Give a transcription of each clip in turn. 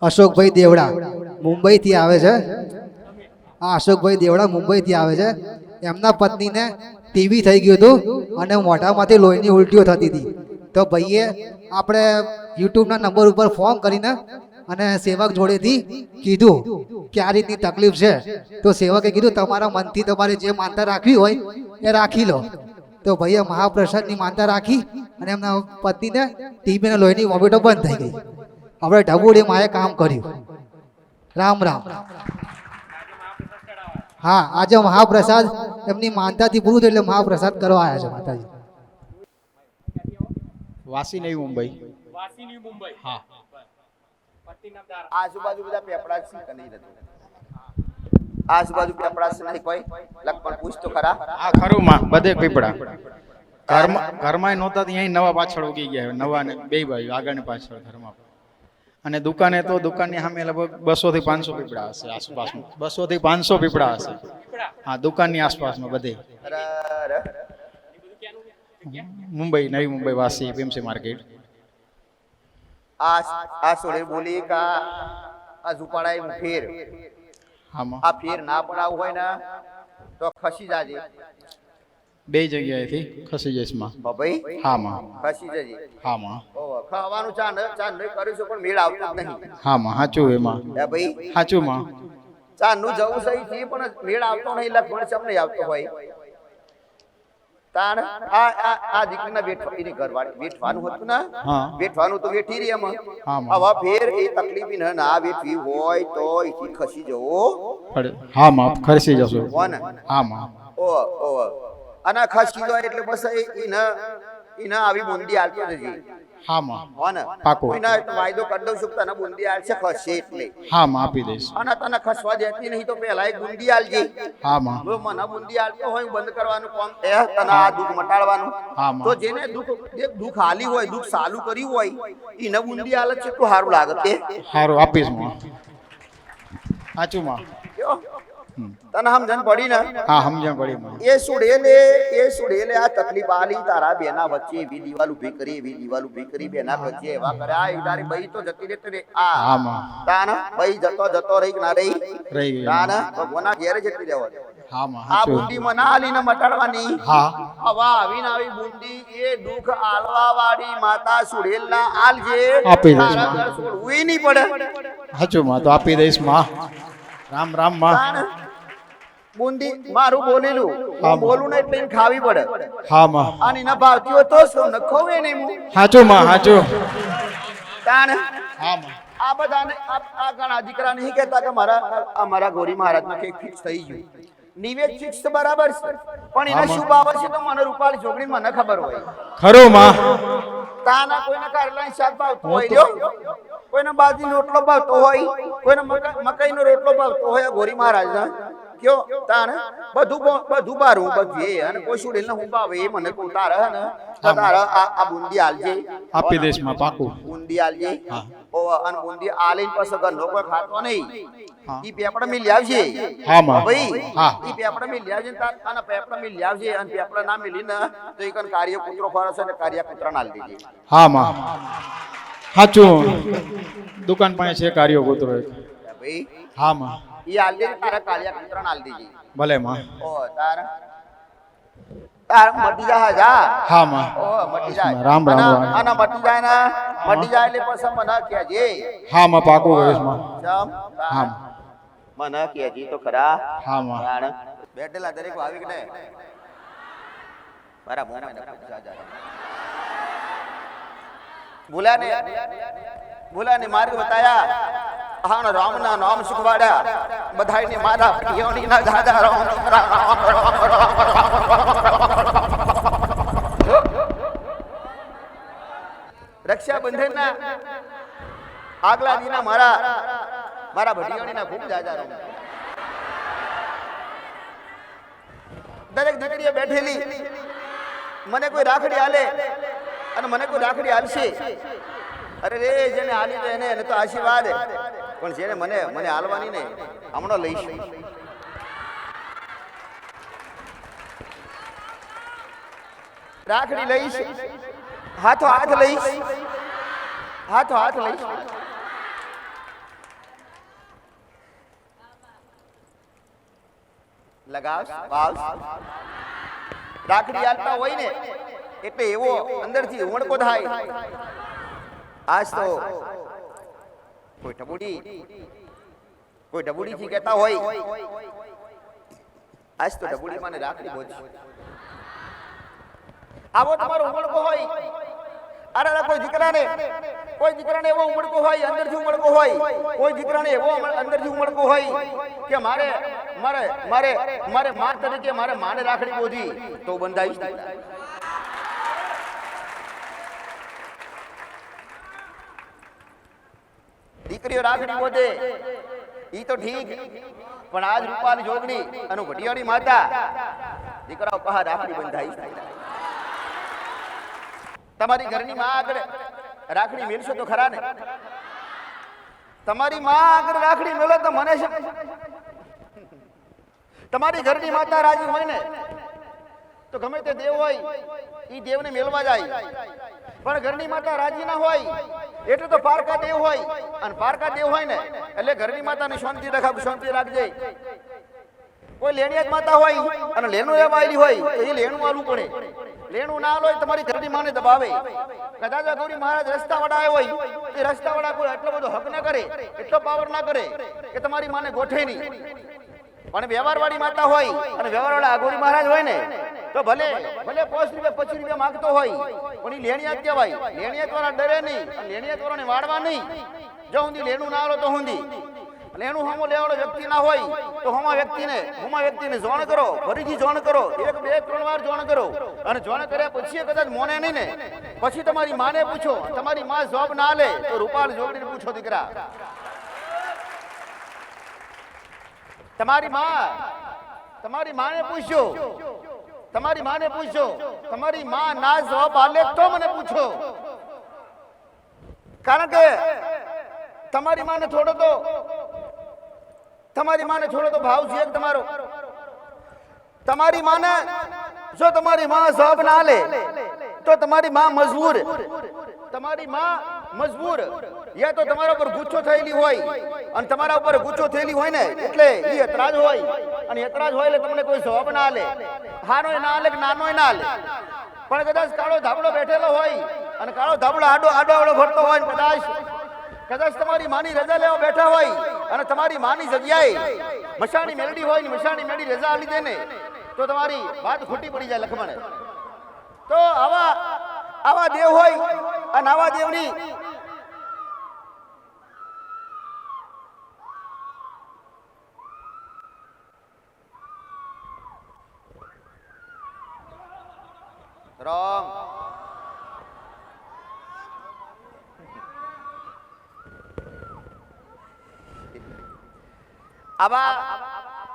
અશોકભાઈ દેવડા મુંબઈથી આવે છે. હા, અશોકભાઈ દેવડા મુંબઈથી આવે છે. એમના પત્નીને ટીવી થઈ ગયું હતું અને મોઢામાંથી લોહીની ઉલટીઓ થતી હતી. તો ભાઈએ આપણે યુટ્યુબના નંબર ઉપર ફોન કરીને અને સેવક જોડેથી કીધું કે આ રીતની તકલીફ છે. તો સેવકે કીધું તમારા મનથી તમારે જે માનતા રાખવી હોય એ રાખી લો. તો ભાઈએ મહાપ્રસાદની માનતા રાખી અને એમના પત્નીને ટીબીના લોહીની વોમિટો બંધ થઈ ગઈ. આપણે ઢબુડી માએ કામ કર્યું. રામ રામ. હા, આજે મહાપ્રસાદ એમની માનતાથી પૂરું થયું એટલે મહાપ્રસાદ કરવા આવ્યા છે માતાજી. વાસી નહીં મુંબઈ. હા. આજુબાજુ બધા પેપડા છે કે નહીં રહેતું? આજુબાજુ પેપડા છે નહીં કોઈ? લખપણ પૂછ તો ખરા. આ ખરું માં બધે પીપળા. ઘરમાં નહોતા ત્યાં નવા પાછળ ઉગી ગયા. નવા ને બે બાજુ આગળ ને પાછળ ઘરમાં. અને દુકાને તો દુકાનની સામે લગભગ 200 થી 500 પીપળા હશે આસપાસમાં. 200 થી 500 પીપળા હશે. હા, દુકાનની આસપાસમાં બધે. મુંબઈ, નવી મુંબઈ વાસી પીએમસી માર્કેટ. આ સોડે બોલી કા આ ઝુપાડાય ફેર. હામાં આ ફેર ના પડાવું હોય ને તો ખસી જાજે. બે જગ્યાએથી ખસી જઈશ માં. ભાઈ હા માં. ખસી જજે. હા માં. ઓ ખાવાનું ચાંદ ચાંદ નહીં કરીશું પણ મેળ આવતો જ નહીં. હા માં, સાચું એમાં. એ ભાઈ સાચું માં. ચાંદ નું જવું સહી છે પણ મેળ આવતો નહીં. લખમણ ચમ નહીં આવતો હોય તાણ આ દીકરીના બેઠવાની ઘરવાળી બેઠવાનું હતું ને. હા. બેઠવાનું તો બેઠી રહી એમાં. હા માં. આવા ફેર એ તકલીફ ના બેઠવી હોય તો એથી ખસી જવો. હા માં, ખસી જશો. હો ને. હા માં. ઓ ઓ અને ખસી જાય એટલે બસ એને આવી બુંદી આલતો જજે. હા માં. હો ને. પાકું. કોઈના વાયદો કરી દઉં છું કે તને બુંદી આલશે ખસશે એટલે. હા માં, આપી દઈશ. અને તને ખસવા દેતી નહીં તો પેલા એક બુંદી આલજે. હા માં. જો મને બુંદી આલતો હોય બંધ કરવાનું કામ તને આ દુઃખ મટાડવાનું. હા માં. તો જેને દુઃખ હાલી હોય દુઃખ સાલું કર્યું હોય એને બુંદી આલે છે તો સારું લાગે તે. સારું, આપીશ માં. સાચું માં. તને સમજણ પડી ને? હા, સમજણ પડી માં. એ સુડેલે આ તકલીફ આલી તારા બેના વચ્ચે એવી દિવાલ ઉભી કરી બેના વચ્ચે એવા કર્યા. એ તારી બઈ તો જતી રહેતી રે. હા માં. તાના બઈ જતો રહી કે ના રહી ગઈ. તાના ભગવાનના ઘેરે જતી રહેવા. હા માં, આ સાચું. બુંદી મના આલીને મટાડવાની. હા. આવા આવીને આવી બુંદી એ દુઃખ આલવા વાળી માતા સુડેલના આલજે. આપી દઈશ તારા માં. ઘર છોડવું નહીં પડે. સાચું માં, તો આપી દઈશ માં. રામ રામ માં. બુંદી મારું બોલેલું હું બોલું ને એટલે ખાવી પડે. હા માં. અને એના ભાવતી હોય તો શું ન ખોવે નહીં હું. સાચું માં, સાચું. તાણ હા માં. આ બધાને આ ઘણા દીકરા નહીં કહેતા કે અમારા ગોરી મહારાજને કંઈક ફિક્સ થઈ ગયું. નિવેદ ફિક્સ તો બરાબર છે પણ એને શું બાબત છે તો મને રૂપાળી છોકરી મને ખબર હોય. ખરું માં. તાના કોઈને કારેલાની શાક ભાવતું હોય લ્યો, કોઈને બાજરીનો રોટલો ભાવતો હોય, કોઈને મકાઈનો રોટલો ભાવતો હોય. ગોરી મહારાજના કયો તાણ બધું બારું બધે અને કોઈ સુડેલ ને હું ભાવે એ મને કહું તારે હે ને તો તારે આ બુંદી આલજે. આપી દઈશ માં, પાકું. બુંદી આલજે. હા. ઓ અને બુંદી આલીને પછી ઘરનો કોઈ ખાતો નહીં. ઈ પેપડા મિલ આવજે. હા માં. ભાઈ હા. ઈ પેપડા મિલ આવજે અને પેપડા મિલ આવજે અને પેપડા ના મિલી ને તો ઈ કન કાર્ય કૂતરો ફરશે ને કાર્ય કૂતરા ના આલ દેજે. હા માં, સાચું. દુકાન પાસે છે કાર્યો કૂતરો એક. ભાઈ હા માં. ઈ આલ દેજે તારા કાર્ય કૂતરા ના આલ દેજે. ભલે માં. ઓ તાર મટી જા જા. હા માં. ઓ મટી જાય. રામ રામ રામ. અને મટી જાય ને મટી જાય એટલે પછી મને કહેજે. હા માં, પાકું કહીશ માં. ચમ હા. મને કહેજે તો ખરા. હા માં. તાણ બેઠેલા દરેક આવી કે ને મારા મોમાં ભૂલા ને માર્ગ બતાયા. હાણ રામ ના નામ શીખવાડ્યા બધાયને મારા પ્રિયોની ના દાદા રામ રક્ષાબંધન ના આગલા દિના મારા ભટિયોની ના ખૂબ દાદા રામ. દરેક દીકરીએ બેઠેલી મને કોઈ રાખડી આલે અને મને કોઈ રાખડી આલશે. અરે રે જેને આલી તો એને તો આશીર્વાદ પણ જેને મને આલવાની ને હમણાં લઈશ. રાખડી લઈશ, હાથો હાથ લઈશ, હાથો હાથ લઈશ. લગાવ વાવ રાખડી આલતા હોય ને એટલે એવો અંદરથી ઉમળકો થાય. આજ તો કોઈ ઢબુડી થી કહેતા હોય આજ તો ઢબુડી માને રાખડી બોધી આવો તમારો ઉમળકો હોય. અરે કોઈ દીકરાને એવો ઉમળકો હોય અંદરથી ઉમળકો હોય, કોઈ દીકરાને એવો અંદરથી ઉમળકો હોય કે મારે મારે મારે મારે માં તરીકે મારે માને રાખડી બોધી તો બંધાઈશ. દીકરીઓ રાખડી બોધે ઈ તો ઠીક, પણ આજ રૂપાની જોગણી અને ભટિયાળી માતા દીકરાઓ પહાડ રાખડી બંધાઈશ. તમારી ઘરની માં આગળ રાખડી મેળશો તો ખરા ને? તમારી માં આગળ રાખડી મેળો તો મને છે. તમારી ઘરની માતા રાજી હોય ને તો ગમે તે દેવ હોય ઈ દેવને મેળવા જાય, પણ ઘરની માતા રાજી ના હોય એટલે તો પારકા દેવ હોય, અને પારકા દેવ હોય ને એટલે ઘરની માતાને શાંતિ રાખજે. કોઈ લેણિયા માતા હોય અને લેણું એમ આવેલી હોય તો એ લેણું આલવું પડે. લેણું ના હોય તમારી ઘરની માને દબાવે. કદાચ ગૌરી મહારાજ રસ્તા વડા હોય એ રસ્તા વડા કોઈ એટલો બધો હક ના કરે, એટલો પાવર ના કરે કે તમારી માને ગોઠે નહીં. પણ વ્યવહારવાળી માતા હોય અને વ્યવહારવાળા આગોરી મહારાજ હોય ને તો ભલે 5 રૂપિયા 25 રૂપિયા માંગતો હોય પણ એ લેણિયા કહેવાય. લેણિયા દ્વારા ડરે નહીં, લેણિયા દ્વારાને વાળવા નહીં. જો ઊંધી લેણું ના આલો તો ઊંધી લેણું હમો લેવાળો વ્યક્તિ ના હોય તો હુમા વ્યક્તિને જોણ કરો, ફરીથી જોણ કરો, 1 2 3 વાર જોણ કરો, અને જોણ કર્યા પછી કદાચ મોને નહીં ને પછી તમારી માને પૂછો. તમારી માં જવાબ ના લે તો રૂપાલ જોગડીને પૂછો દીકરા. તમારી માને પૂછો, તમારી માં ના જવાબ આલે તો મને પૂછો. કારણ કે તમારી માને થોડો તો ભાવ છે તમારો. તમારી માને જો તમારી માં જવાબ ના લે તો તમારી માં મજબૂર યા તો તમારા ઉપર ગુસ્સો થયેલી હોય, અને તમારા ઉપર ગુસ્સો થયેલી હોય ને એટલે ઈ એતરાજ હોય, અને એતરાજ હોય એટલે તમને કોઈ જવાબ ના લે. હાનોય ના લે કે નાનોય ના લે. પણ કદાચ કાળો ધાબળો બેઠેલો હોય અને કાળો ધાબળો આડો ફરતો હોય ને કદાચ તમારી માની રજા લેવા બેઠા હોય અને તમારી માની જગ્યાએ મશાણી મેલડી હોય ને મશાણી મેલડી રજા આલી દે ને તો તમારી વાત ખોટી પડી જાય લખમણ. તો આવા દેવ હોય અને આવા દેવની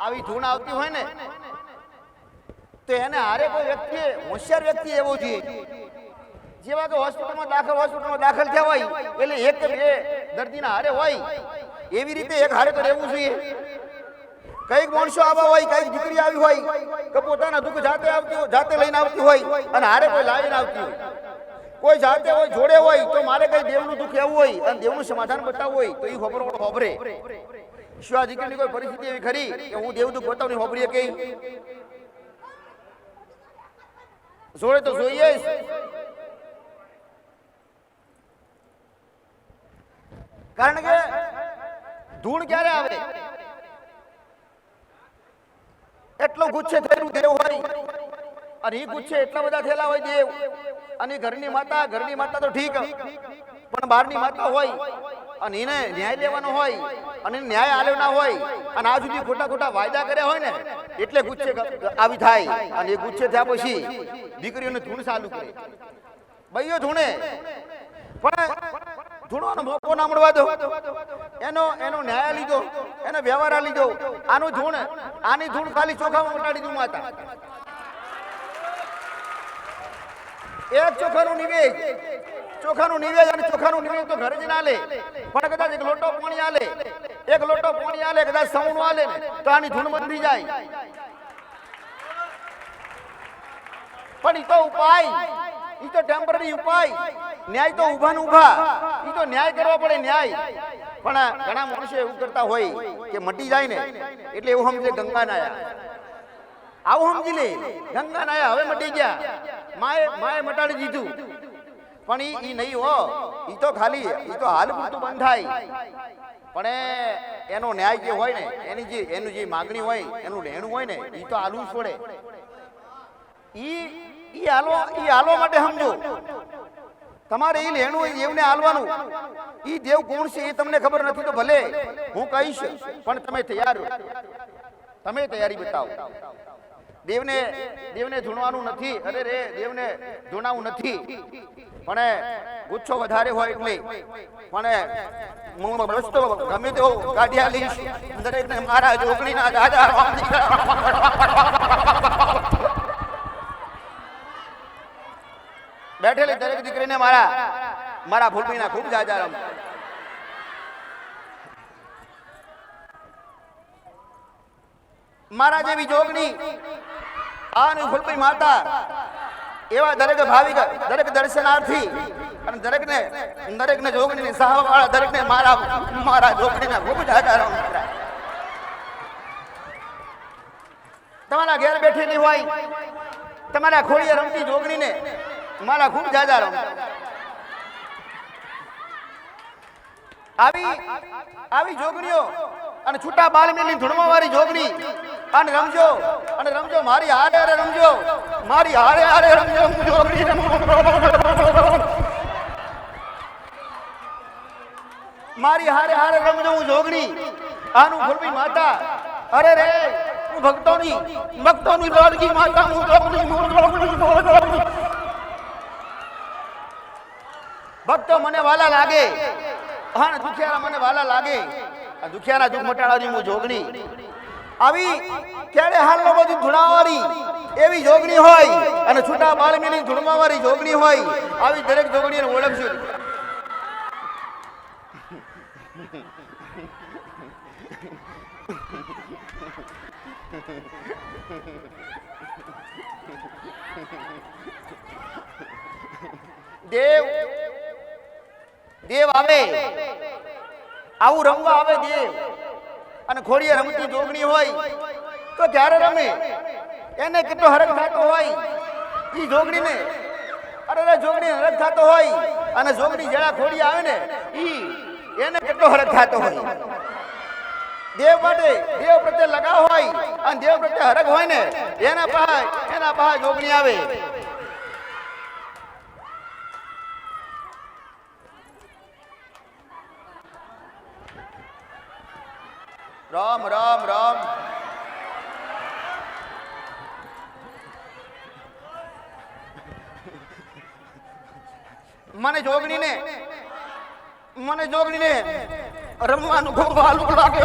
આવી ધૂન આવતી હોય ને તો એને હારે કોઈ વ્યક્તિ હોશિયાર વ્યક્તિ એવો જોઈએ. જેવા કે હોસ્પિટલમાં દાખલ થયા હોય એટલે 1 કે 2 દર્દીના હારે હોય એવી રીતે એક હારે તો રહેવું જોઈએ. કઈક માણસો આવા હોય, કઈક દીકરી આવી હોય કે પોતાના દુઃખ જાતે લઈને આવતી હોય અને હારે કોઈ લાવીને આવતી હોય. કોઈ જાતે હોય જોડે હોય તો મારે કઈ દેવનું દુઃખ એવું હોય અને દેવનું સમાધાન બતાવવું હોય તો એ હોબરે. શું આ દીકરીની કોઈ પરિસ્થિતિ એવી ખરી કે હું દેવ દુઃખ બતાવું હોબરીએ કે જોડે તો જોઈએ. કારણ કે ધૂળ ક્યારે આવે એટલો ગુચ્છે થયેલું દેવ હોય, અને એ ગુચ્છે એટલા બધા થયેલા હોય દેવ. અને ઘરની માતા તો ઠીક, પણ બહારની માતા હોય અને એને ન્યાય લેવાનો હોય અને ન્યાય આલ્યો ના હોય અને આ સુધી ખોટા વાયદા કર્યા હોય ને એટલે ગુચ્છે આવી થાય. અને એ ગુચ્છે થયા પછી દીકરીઓને ધૂણ ચાલુ કરે. ભાઈઓ ધૂણે પણ ધૂણોનો મોકો ના મળવા દો. એનો ન્યાય લીધો, એનો વ્યવહાર લીધો. આની ધૂણ ખાલી ચોખામાં મટાડી દઉં માતા. એક ચોખાનું નિવેદ અને ચોખાનું નિવેદ તો ઘરે જ ના લે, પણ કદાચ 1 લોટો પાણી આલે, કદાચ સૌનું આલે ને તો આની ધૂણ બંધી જાય. પણ ઈ તો ઉપાય, ઈ તો ટેમ્પરરી ઉપાય. ન્યાય તો ઊભા ઈ તો ન્યાય કરવા પડે, ન્યાય. પણ ઘણા માણસો એવું કરતા હોય કે મટી જાય ને એટલે એવું સમજે ગંગા નાયા. આવું સમજી લે ગંગા નાયા હવે મટી ગયા માએ મટાડી દીધું પણ ઈ નહીં હો ઈ તો ખાલી ઈ તો હાલ પૂરતું બંધ થાય પણ એનો ન્યાય જે હોય ને એનું જે માગણી હોય એનું લેણું હોય ને ઈ તો હાલવું જ પડે ઈ હાલવા માટે સમજો તમારે ઈ લેણું હોય દેવને હાલવાનું ઈ દેવ કોણ છે એ તમને ખબર નથી તો ભલે હું કહીશ પણ તમે તૈયારી બતાવો દેવને ધૂણવાનું નથી અરે રે દેવને ધૂણાવું નથી પણ ગુચ્છો વધારે હોય એટલે પણ હું રસ્તો ગમે તેવો કાઢ્યા લઈશ દરેકને મારા જોગણીના દાદા બેઠેલી દરેક દીકરીને મારા ફૂલપીના ખૂબ જાજા રમ મારા જેવી જોગણી આની ફૂલપી માતા એવા દરેક ભાવિક દરેક દર્શનાર્થી અને દરેકને જોગણીની સહાવાળા દરેકને મારા જોગણીના ખૂબ જાજા રમ તમારા ઘેર બેઠેલી હોય તમારા ખોળીએ રમતી જોગણીને મારા ખૂબ જાજા રમ આવી જોગણીઓ અને છૂટા બાલ મેલી ધૂણવા વાળી જોગણી અને રમજો મારી હારે રમજો હું જોગણી મારી હારે રમજો હું જોગણી આનું ફૂલપી માતા અરે રે હું ભક્તોની લાડકી માતા હું જોગણી ભક્તો મને વાલા લાગે હા દુખિયારા મને વાલા લાગે દુખિયારા દુઃખ મટાડવાની હું જોગણી આવી ક્યારે હાલનો બધું ધૂણાવાળી એવી જોગણી હોય અને છૂટા બાળમીની ધૂણવાવાળી જોગણી હોય આવી દરેક જોગણીને ઓળખશું દેવ આવે આવું રમવા આવે દેવ અને ખોડીએ રમતી જોગણી હોય તો ક્યારે રમે એને કેટલો હરખ થતો હોય ઈ જોગણીને અરે જોગણી હરખ થતો હોય અને જોગણી જરા ખોડી આવે ને ઈ એને કેટલો હરખ થતો હોય દેવ પ્રત્યે લગાવ હોય અને દેવ પ્રત્યે હરખ હોય ને એના પાસે જોગણી આવે રામ રામ રામ મને જોગણીને રમવાનું ખૂબ વાલું લાગે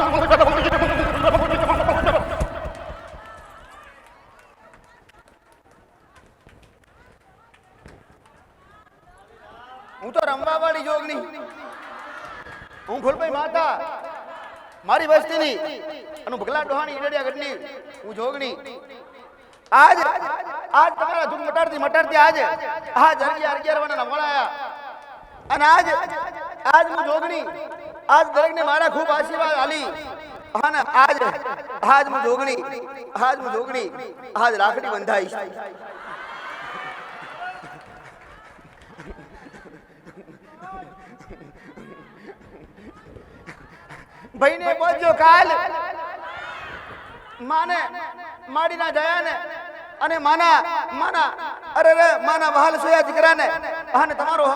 હું તો રમવા વાળી જોગણી હું ફૂલભાઈ માતા મારી વસ્તીની અને ભગલા ડોહાની ઈડડિયા ગઢની હું જોગણી આજ તમારા દુઃખ મટાડતી આજ 11 વાના વળાયા અને આજ હું જોગણી આજ દરેકને મારા ખૂબ આશીર્વાદ આલી અને આજ હું જોગણી આજ રાખડી બંધાઈશ ભાઈને બોલજો કાલ માને માડી ના જયા ને અને માના વહાલ સોયા દીકરાને અને તમારો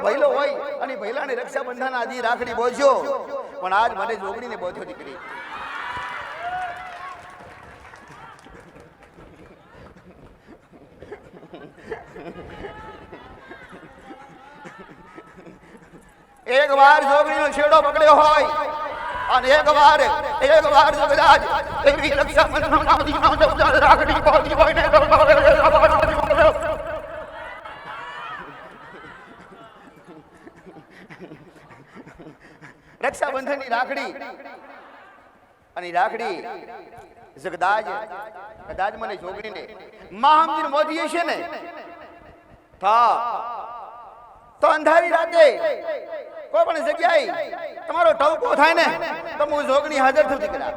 ભૈલો હોય અને ભૈલાની રક્ષાબંધન આજી રાખડી બોલજો પણ આજ મને જોગણીને બોધ્યો દીકરી એક વાર જોગણીનો છેડો પકડ્યો હોય અને એક વાર જો કદાચ એવી રક્ષાબંધન રાખડી બોધી હોય ને રક્ષાબંધનની રાખડી અને રાખડી કદાચ મને જોગણીને મહામજીને મોદીએ છે ને તો અંધારી રાતે કોઈ પણ જગ્યાએ તમારો ટવકો થાય ને તો હું જોગણી હાજર થતી કરા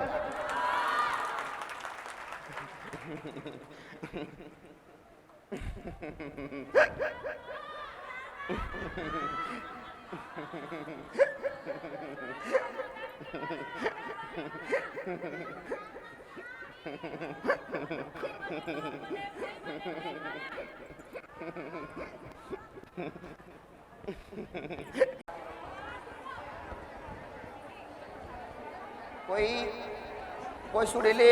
કોઈ સુડેલે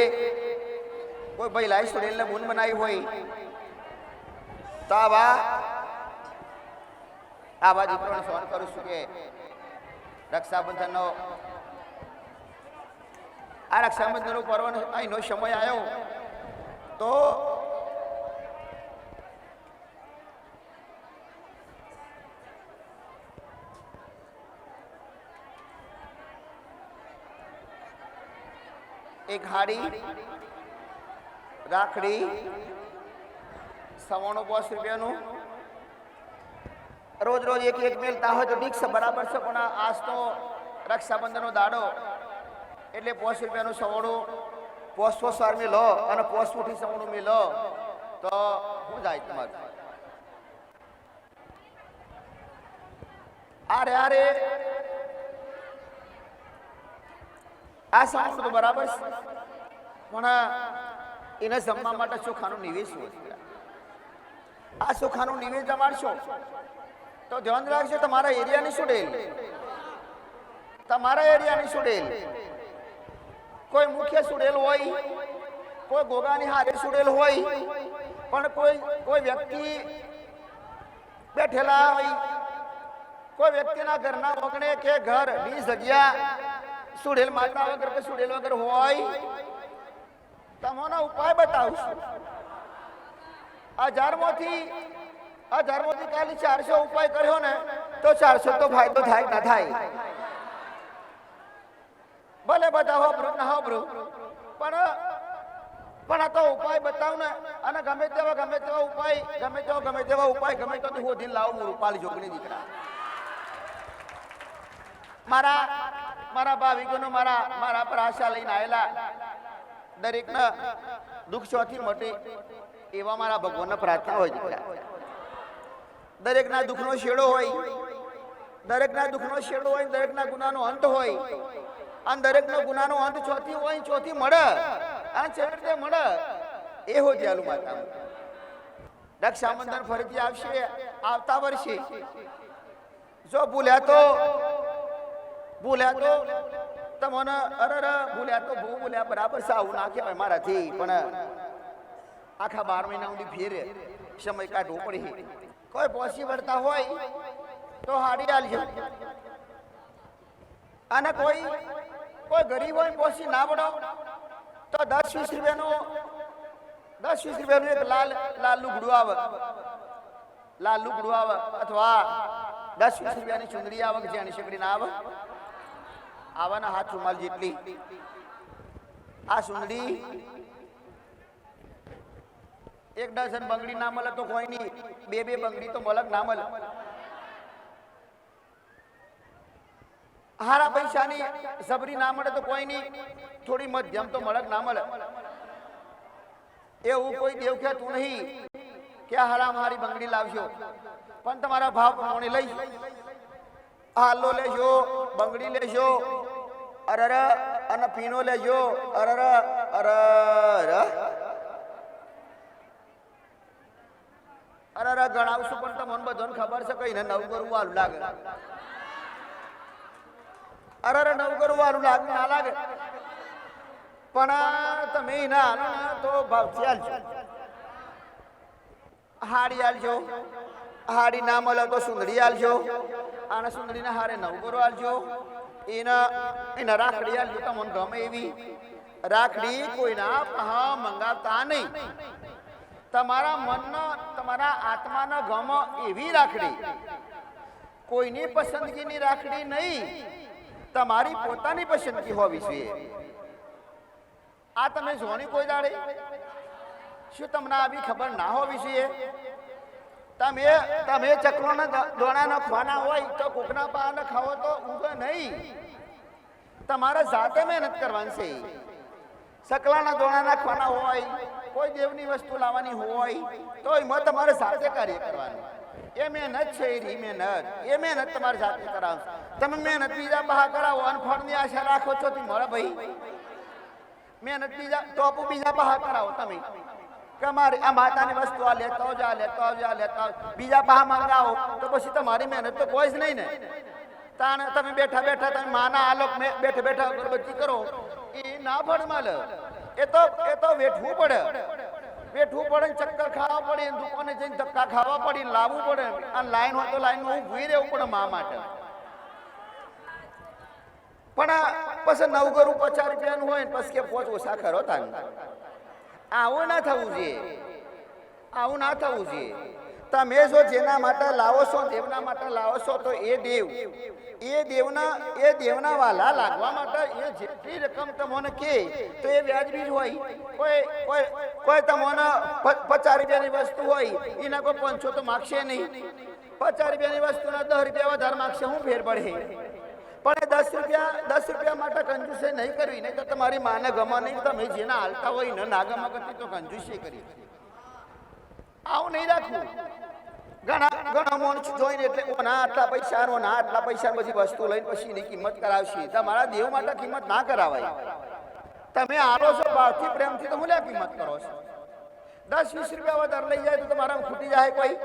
કોઈ ભાઈ સુડેલને બૂન બનાવી હોય તો આવા દીકરાને ફોન કરું છું કે રક્ષાબંધનનો પર્વનો અહીંનો સમય આવ્યો તો એક હાડી રાખડી ₹95 રોજ રોજ એક મેલતા હોય તો ઠીક છે, બરાબર છે, પણ આજ તો રક્ષાબંધનનો દાડો એટલે ₹5 સવણું પોસ્ટો સાર મેલો અને પોસ્ટોથી સવણું મેલો તો શું જાય તમારું? અરે આ સવણું તો બરાબર છે, પણ એને જમવા માટે ચોખાનું નિવેશ હોય. આ ચોખાનું નિવેશ જમાડશો તો ધ્યાન રાખજો, તમારા એરિયાની સુડેલ, કોઈ મુખ્ય સુડેલ હોય, કોઈ ગોગાની હારે સુડેલ હોય, પણ કોઈ વ્યક્તિ બેઠેલા હોય, કોઈ વ્યક્તિના ઘરના વગણે કે ઘરની જગ્યા સુડેલ માતા વગર કે સુડેલ વગર હોય, તમને ઉપાય બતાવશું. 1000 માંથી ખાલી 400 ઉપાય કર્યો ને તો 400 તો ફાયદો થાય ના થાય. ભલે બધા હોબરું ના હોબરું, પણ આ તો ઉપાય બતાવ ને, અને ગમે તેવા ઉપાય ગમે તો હોધી લાવ રૂપાલી જોગણી દીકરા. મારા ભાવિકોનો મારા પર આશા લઈને આવેલા દરેકના દુઃખ ચોથી મટે એવા મારા ભગવાનને પ્રાર્થના હોય દીકરા. દરેકના દુઃખનો છેડો હોય, દરેકના ગુનાનો અંત હોય, અને દરેકનો ગુનાનો અંત ચોથી મળે અને છેવટે મળે એ હો દયાલુ માતા. રક્ષાબંધન ફરીથી આવશે આવતા વર્ષે. જો ભૂલ્યા તો તમને ભૂલ્યા તો બહુ ભૂલ્યા, બરાબર છે, આવું ના કહેવાય મારાથી, પણ આખા 12 મહિના સુધી ફેરે સમય કાઢવો પડે. કોઈ પોસી વળતા હોય તો હાડી આલજો, અને કોઈ ગરીબ હોય પોસી ના વળો તો 10-20 રૂપિયાનું એક લાલ લુગડું આવે, અથવા 10-20 રૂપિયાની ચુંદડી આવે કે જેની શેકડી ના આવે ને હાથ રૂમાલ જેટલી આ ચુંદડી. 1 ડઝન બંગડી ના મળે તો કોઈ નહીં, 2 બંગડી તો મળે ના મળે. હારા પૈસાની જબરી ના મળે તો કોઈ નહીં, થોડી મધ્યમ તો મળે ના મળે. એવું કોઈ દેવ કહેતું નહીં કે હારા મારી બંગડી લાવશો, પણ તમારા ભાવ પ્રમાણે લઈ હાલો લેજો, બંગડી લેજો, અને પીનો લેજો. ગણાવશું પણ તમને બધાને ખબર છે કઈ ને 9 કરવું વાલું લાગે. નવ કરવું વાલું લાગે ના લાગે, પણ તમે ના હાલો ને તો ભાવથી હાલજો. હાડી હાલજો, હાડી ના મળે તો સુંદડી હાલજો, અને સુંદડીના હારે 9 કરો હાલજો. એના રાખડી હાલજો, તમને ગમે એવી રાખડી કોઈના મંગાવતા નહીં. તમારા મનનો, તમારા આત્માનો ગમે એવી રાખડી, કોઈની પસંદગીની રાખડી નહીં, તમારી પોતાની પસંદગી હોવી જોઈએ. આ તમે જોની કોઈ દાડે શું તમને આવી ખબર ના હોવી જોઈએ? તમે ચકલોના દોણાના ખવાના હોય તો કોકના પાને ખાવો તો ઊંઘે નહીં. તમારે જાતે મહેનત કરવાની છે. સકલાના દોણા નાખવાના હોય, કોઈ દેવની વસ્તુ લાવવાની હોય તો એમાં તમારે સાથે કાર્ય કરવાનું. એ મહેનત છે, એ મહેનત તમારે સાથે કરાવશો. તમે મહેનત બીજા બહાર કરાવો અને ફળની આશા રાખો છો તે મળે ભાઈ? મહેનત બીજા ટોપુ બીજા બહાર કરાવો તમે કે અમારે આ માતાની વસ્તુ આ લેતા આવજો, આ લેતા આવજો, આ લેતા આવજો, બીજા બહાર મંગાવો તો પછી તમારી મહેનત તો કોઈ જ નહીં ને. તાણે તમે બેઠા બેઠા તમે માના આલોક બેઠા બેઠા અગરબત્તી કરો એ ના ફળ મળે. એ તો વેઠવું પડે, ચક્કર ખાવા પડે, દુકાને જઈને ધક્કા ખાવા પડે, લાવવું પડે. અને લાઈન હોય તો લાઈનમાં ઊભી રહેવું પડે મા માટે. પણ પછી નવગરું 50 રૂપિયાનું હોય ને પછી કે પોચ ઓછા ખરો તાને. આવું ના થવું જોઈએ. તમે જો જેના માટે લાવો છો, દેવના માટે લાવો છો તો એ દેવના વાલા લાગવા માટે એ જેટલી રકમ તમને કે તો એ વ્યાજબી જ હોય. કોઈ તમને 50 રૂપિયાની વસ્તુ હોય એના કોઈ 500 તો માગશે નહીં. 50 રૂપિયાની વસ્તુના 10 રૂપિયા વધારે માગશે, શું ફેર પડે? પણ 10 રૂપિયા માટે કંજૂસી નહીં કરવી, નહીં તો તમારી માને ગમા નહીં. તમે જેના હાલતા હોય ને ના ગમા કરતી તો કંજૂસી કરી. આવું નહીં રાખવું. ઘણા માણસ જોઈને એટલે ઓના આટલા પૈસા બધી વસ્તુ લઈને પછી એની કિંમત કરાવશે. તમારા દેવ માટે કિંમત ના કરાવાય. તમે આલો છો ભાવથી પ્રેમથી તો હું લે કિંમત કરો છો. 10-20 રૂપિયા વધારે લઈ જાય તો તમારા ખૂટી જાય કોઈ?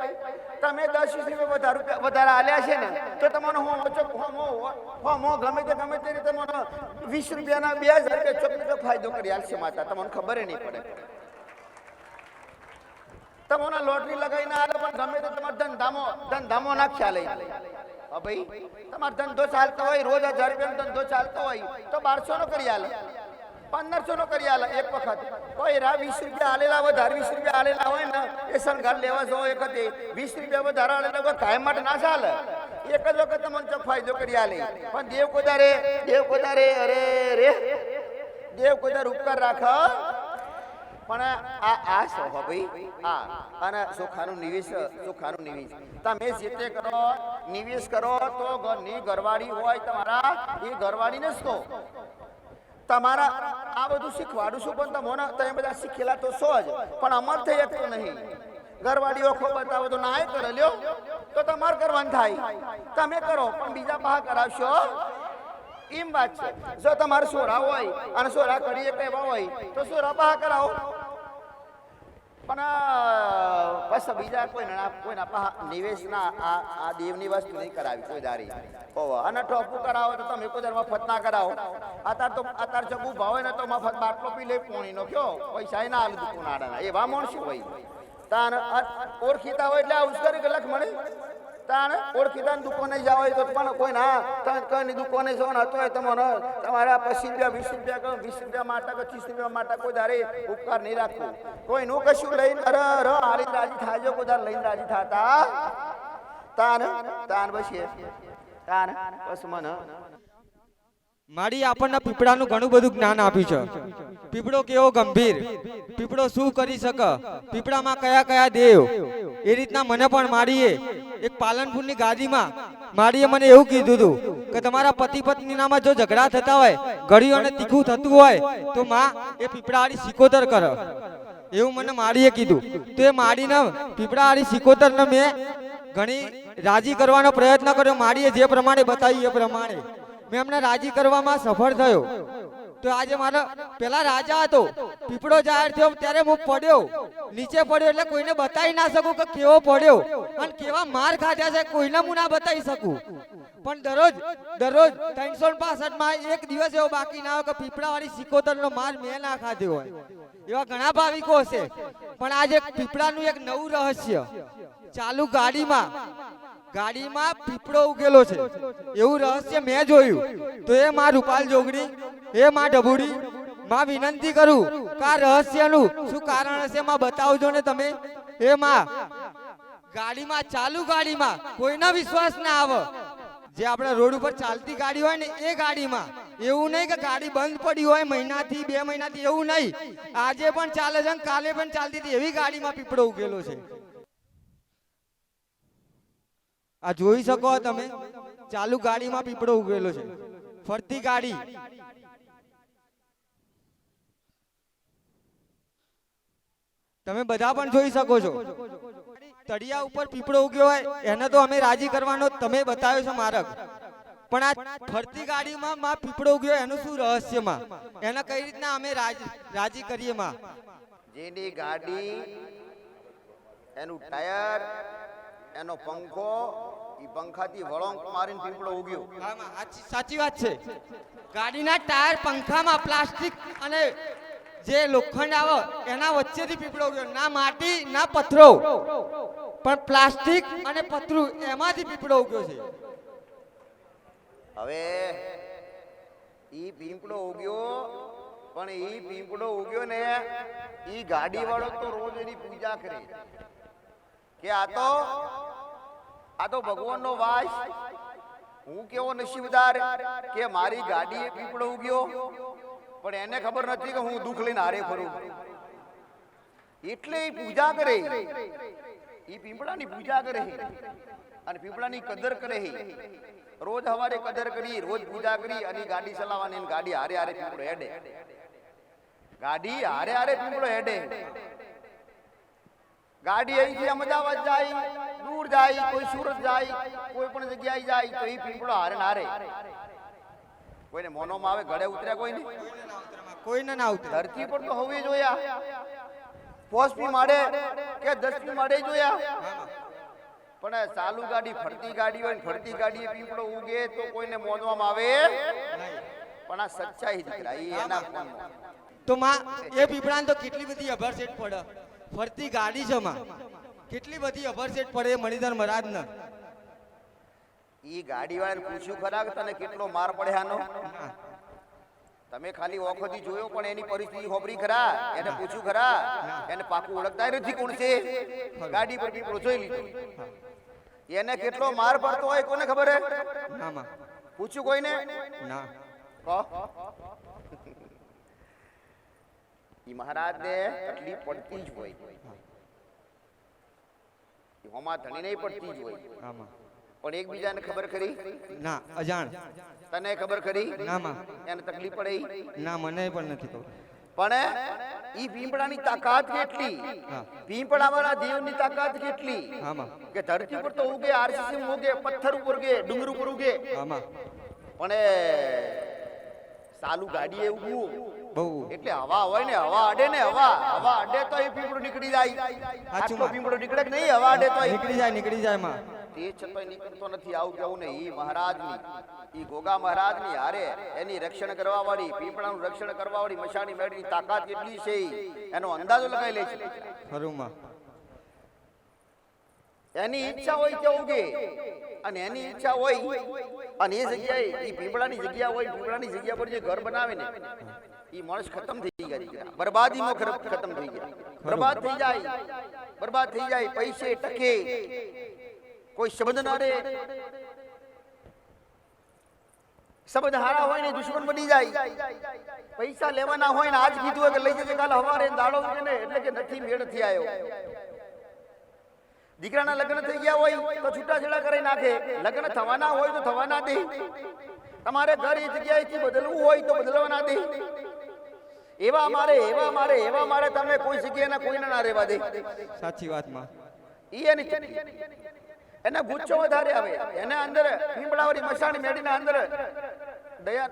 તમે 10-20 રૂપિયા વધારે આલ્યા છે ને તો તમને હોમો ગમે તે રીતે તમને 20 રૂપિયાના 2000 રૂપિયા ચોક ફાયદો કરી આલશે માતા. તમને ખબર નહીં પડે. તમને લોટરી લગાવીને આલે પણ ગમે તે તમારા ધંધામાં ના ખ્યાલ આવી. ભાઈ તમારો ધંધો ચાલતો હોય, રોજ 1000 રૂપિયાનો ધંધો ચાલતો હોય તો 1200 નો કરી આલે, 1500 નો કરી આલે એક વખત. કોઈ 20 રૂપિયા આલેલા વધારે 20 રૂપિયા આલેલા હોય ને એ શણગાર લેવા જો એક 20 રૂપિયા વધારે આલેલા કોઈ કાયમ માટે ના ચાલે. એક જ વખત તમને ચોક ફાયદો કરી આલે. પણ દેવ કોદારે ઉપકાર રાખ. પણ આ શો ભાઈ અને ચોખાનું નિવેશ. તમે જે તે કરો નિવેશ કરો તો ઘરની ઘરવાળી હોય તમારા એ ઘરવાળીને જ કહો. તમારા આ બધું શીખવાડું છું પણ તમે બધા શીખેલા તો છો જ પણ અમલ થઈ શકતો નહીં. ઘરવાળી ઓખો બતાવો તો ના કરે લ્યો તો તમારે કરવાનું થાય. તમે કરો પણ બીજા બહાર કરાવશો એમ વાત છે. જો તમારે સોરા હોય અને સોરા કરીએ કહેવા હોય તો સોરા બહાર કરાવો. પણ બસ બીજા કોઈના નિવેશના આ દેવની વસ્તુ નહીં કરાવી કોઈ દારી. અને ટોપું કરાવો તો તમે કોઈ દર મફત ના કરાવો. અત્યારે ચકુ ભાવે ને તો મફત બાટલો પી લે પોણીનો કયો પૈસા ના આલું દુકાન એવા માણસો હોય. તાન ઓળખીતા હોય એટલે આવું કરી ગલક મળે. તાણ ઓળખીતા દુકાને જાવ હોય તો પણ કોઈ ના કઈ દુકાને જવાનું હતો તમને તમારા 25 રૂપિયા 20 રૂપિયા માટે કે 30 રૂપિયા માટે કોઈ દારે ઉપકાર નહીં રાખવું. કોઈનું કશું લઈને હારી રાજી થાજો કોઈ દાર લઈને રાજી થતા તાન બસ મને મારી આપણને પીપળાનું ઘણું બધું જ્ઞાન આપ્યું છે. પીપળો કેવો ગંભીર, પીપળો શું કરી શકે, પીપળામાં કયા કયા દેવ. એ રીતના મને પણ મારીએ એક પાલનપુરની ગાદીમાં મારીએ મને એવું કીધું હતું કે તમારા પતિ પત્નીનામાં જો ઝઘડા થતા હોય, ગળ્યું અને તીખું થતું હોય તો માં એ પીપળાવાળી સિકોતર કરે. એવું મને મારીએ કીધું. તો એ મારીને પીપળાવાળી સિકોતરને મેં ઘણી રાજી કરવાનો પ્રયત્ન કર્યો. મારીએ જે પ્રમાણે બતાવ્યું એ પ્રમાણે મેં એમને રાજી કરવામાં સફળ થયો. તો આજે મારો પેલા રાજા હતો, પીપળો જાહેર થયો ત્યારે હું પડ્યો, નીચે પડ્યો એટલે કોઈને બતાવી ના શકું કે કેવો પડ્યો અને કેવા માર ખાધા છે કોઈને હું ના બતાવી શકું. પણ દરરોજ 365 માં એક દિવસ એવો બાકી ના હોય કે પીપળાવાળી સિકોતરનો માર મેં ના ખાધો હોય. એવા ઘણા ભાવિકો હશે. પણ આજે પીપળાનું એક નવું રહસ્ય, ચાલુ ગાડીમાં પીપળો ઉગેલો છે એવું રહસ્ય મેં જોયું. તો એ માં રૂપાલ જોગણી, એ માં ઢબુડી, માં વિનંતી કરું કે આ રહસ્યનું શું કારણ હશે માં બતાવજો ને તમે. એ માં ગાડીમાં, ચાલુ ગાડીમાં કોઈનો વિશ્વાસ ના આવે. જે આપણે રોડ ઉપર ચાલતી ગાડી હોય ને એ ગાડીમાં, એવું નહીં કે ગાડી બંધ પડી હોય મહિનાથી 2 મહિનાથી, એવું નહીં. આજે પણ ચાલે છે કાલે પણ ચાલતી હતી એવી ગાડીમાં પીપળો ઉગેલો છે. આ જોઈ શકો તમે, ચાલુ ગાડીમાં પીપળો ઉગેલો છે, ફરતી ગાડી. તમે બધા પણ જોઈ શકો છો તળિયા ઉપર પીપળો ઉગ્યો હોય એને તો અમે રાજી કરવાનો તમે બતાવ્યો છે માર્ગ, પણ આ ફરતી ગાડીમાં માં પીપળો ઉગ્યો એનું શું રહસ્યમાં એને કઈ રીતના અમે રાજી કરીએ માં? જેની ગાડી, એનું ટાયર, એનો પંખો, ઈ પંખાથી વળોંક મારીને પીપળો ઉગ્યો. હા માં, સાચી વાત છે. ગાડીના ટાયર પંખામાં પ્લાસ્ટિક અને જે લોખંડ આવે એના વચ્ચેથી પીપળો ઉગ્યો. ના માટી ના પથ્થરો, પણ પ્લાસ્ટિક અને પથરું એમાંથી પીપળો ઉગ્યો છે. હવે ઈ પીપળો ઉગ્યો, પણ ઈ પીપળો ઉગ્યો ને ઈ ગાડી વાળો તો રોજ એની પૂજા કરે કે આ તો ભગવાનનો વાસ. હું કેવો નસીબદાર કે મારી ગાડીએ પીપળો ઉગ્યો, પણ એને ખબર નથી કે હું દુઃખ લઈને હારે ફરું. એટલે ઈ પૂજા કરે, ઈ પીપળાની પૂજા કરે અને પીપળાની કદર કરે. રોજ હવારે કદર કરી, રોજ પૂજા કરી અને ગાડી ચલાવવાની અને ગાડી હારે હારે પીપળો હેડે. ગાડી હારે હારે પીપળો હેડે. ગાડી અહીંથી અમદાવાદ જાય, દૂર જાય, કોઈ સુરત જાય, કોઈ પણ જગ્યાએ જાય તો એ પીપળો હારે ને હારે. કોઈને મોનોમાં આવે, ગળે ઉતર્યા કોઈને ના ઉતરે. ધરતી પર તો હવે જોયા, 5મી માળે કે 10મી માળે જોયા, પણ ચાલુ ગાડી, ફરતી ગાડી હોય ને ફરતી ગાડીએ પીપળો ઉગે તો કોઈને મોનવામાં આવે. પણ આ સચ્ચાઈ દીકરા, ઈ એના મનમાં. તો માં એ પીપળાને તો કેટલી બધી અભરસેટ પડે. ફરતી ગાડી છે માં, કેટલી બધી અભરસેટ પડે મણિધર મહારાજ ને. ઈ ગાડી વાળાને પૂછ્યું ખરા કે તને કેટલો માર પડે આનો? તમે ખાલી ઓખોથી જોયો, પણ એની પરિસ્થિતિ હોબરી ખરા? એને પૂછ્યું ખરા? એને પાકું ઓળખતા નથી કોણ છે? ગાડી પર પીપળો જોઈ લીધો. એને કેટલો માર પડતો હોય કોને ખબર હે? ના માં, પૂછ્યું કોઈને? ના. કહો. ઈ મહારાજને તકલીફ પડતી જ હોય, હોમાં ધણી નહીં પડતી જ હોય. હા માં. પણ એકબીજાને ખબર ખરી? ના, અજાણ. તને ખબર ખરી? ના માં. એને તકલીફ પડે? ના, મને પણ નથી ખબર. પણ ઈ પીપળાની તાકાત કેટલી, પીપળાવાળા દેવની તાકાત કેટલી કે ધરતી પર તો ઉગે, આરસીસી ઉગે, પથ્થર ઉપર ઉગે, ડુંગર ઉપર ઉગે, પણ સાલું ગાડીએ ઉગવું બહુ એટલે હવા હોય ને, હવા અડે ને, હવા અડે તો એ પીપળો નીકળી જાય. આટલો પીપળો નીકળે કે નહીં? હવા અડે તો નીકળી જાય માં. તે છતાંય નીકળતો નથી. આવું કેવું ને ઈ મહારાજની, ઈ ગોગા મહારાજની હારે એની રક્ષણ કરવા વાળી, પીપળાનું રક્ષણ કરવા વાળી મશાણી મેળની તાકાત કેટલી છે એનો અંદાજો લગાવી લે છે. ખરું માં. એની ઈચ્છા હોય કે ઉગે, અને એની ઈચ્છા હોય અને એ જગ્યાએ ઈ પીપળાની જગ્યા હોય, પીપળાની જગ્યા પર જે ઘર બનાવે ને ઈ માણસ ખતમ થઈ ગયા, બરબાદીમાં ખતમ થઈ ગયા, બરબાદ થઈ જાય, બરબાદ થઈ જાય. પૈસે ટકે, કોઈ સંબંધ ના રહે, સંબંધ હારા હોય ને દુશ્મન બની જાય. પૈસા લેવાના હોય ને આજ કીધું હોય કે લઈ જજે કાલે હવારે દાડો ઉગે ને એટલે કે નથી, મેળ નથી આવ્યો. દીકરાના લગ્ન થઈ ગયા હોય તો છૂટાછેડા કરી નાખે, લગ્ન થવાના હોય તો થવા ના દે. તમારે ઘર એ જગ્યાએથી બદલવું હોય તો બદલવા ના દે. એવા મારે તમે કોઈ જગ્યાએ કોઈને ના રહેવા દે. સાચી વાત માં. ઈ એની એના ગુચ્છો વધારે આવે, એને અંદર પીપળાવાળી મશાણી મેડીના અંદર દયા